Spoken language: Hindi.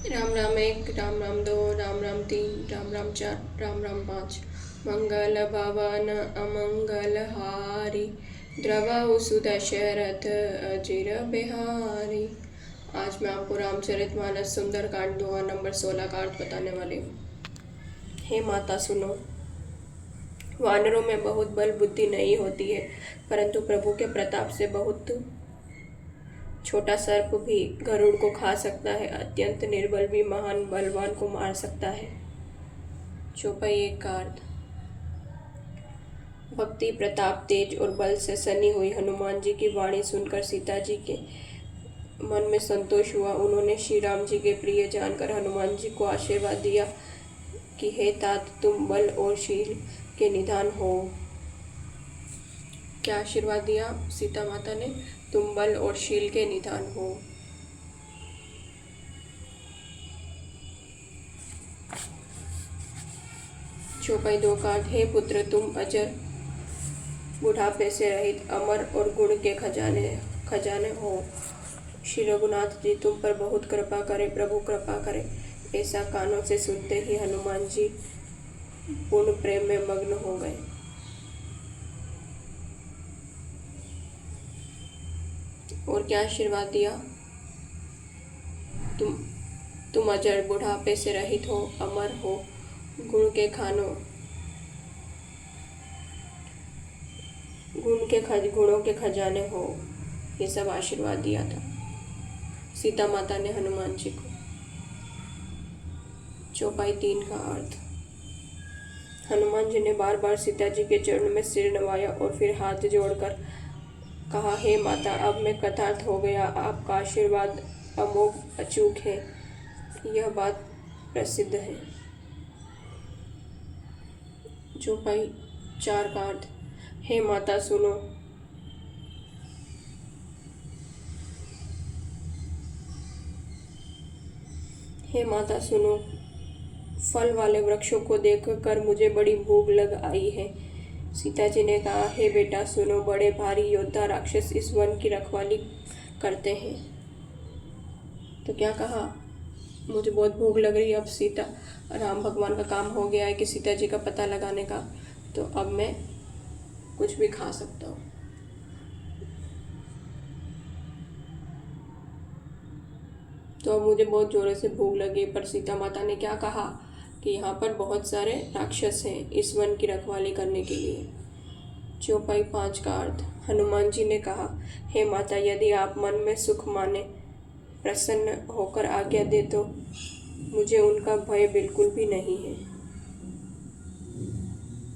राम राम एक, राम राम दो, राम राम तीन, राम राम चार, राम राम पाँच। मंगल भवन अमंगल हारी, द्रवहु सुदशरथ अजिर बिहारी। आज मैं आपको रामचरितमानस सुंदरकांड दोहा नंबर 16 का अर्थ बताने वाली हूँ। हे माता सुनो, वानरों में बहुत बल बुद्धि नहीं होती है, परंतु प्रभु के प्रताप से बहुत छोटा सर्प भी गरुड़ को खा सकता है, अत्यंत निर्बल भी महान बलवान को मार सकता है। चौपाई एक का अर्थ। भक्ति, प्रताप, तेज और बल से सनी हुई हनुमान जी की वाणी सुनकर सीता जी के मन में संतोष हुआ। उन्होंने श्री राम जी के प्रिय जानकर हनुमान जी को आशीर्वाद दिया कि हे तात, तुम बल और शील के निधान हो। क्या आशीर्वाद दिया सीता माता ने? तुम बल और शील के निधान हो। चौपाई दो का अर्थ। हे पुत्र, तुम अजर, बुढ़ापे से रहित, अमर और गुण के खजाने हो। श्री रघुनाथ जी तुम पर बहुत कृपा करे, प्रभु कृपा करे। ऐसा कानों से सुनते ही हनुमान जी पूर्ण प्रेम में मग्न हो गए। और क्या आशीर्वाद दिया? तुम अजर, बुढ़ापे से रहित हो, अमर हो, गुणों के खजाने हो। ये सब आशीर्वाद दिया था सीता माता ने हनुमान जी को। चौपाई तीन का अर्थ। हनुमान जी ने बार बार सीता जी के चरणों में सिर नवाया और फिर हाथ जोड़कर कहा, हे माता, अब मैं कृतार्थ हो गया। आपका आशीर्वाद अमोघ अचूक है, यह बात प्रसिद्ध है। चौपाई चार का अर्थ। हे माता सुनो, हे माता सुनो, फल वाले वृक्षों को देखकर मुझे बड़ी भूख लग आई है। सीता जी ने कहा, हे बेटा सुनो, बड़े भारी योद्धा राक्षस इस वन की रखवाली करते हैं। तो क्या कहा? मुझे बहुत भूख लग रही है। अब राम भगवान का काम हो गया है कि सीता जी का पता लगाने का, तो अब मैं कुछ भी खा सकता हूँ। तो अब मुझे बहुत जोरों से भूख लगी, पर सीता माता ने क्या कहा कि यहाँ पर बहुत सारे राक्षस हैं इस वन की रखवाली करने के लिए। चौपाई पाँच का अर्थ। हनुमान जी ने कहा, हे माता, यदि आप मन में सुख माने, प्रसन्न होकर आज्ञा दे तो मुझे उनका भय बिल्कुल भी नहीं है।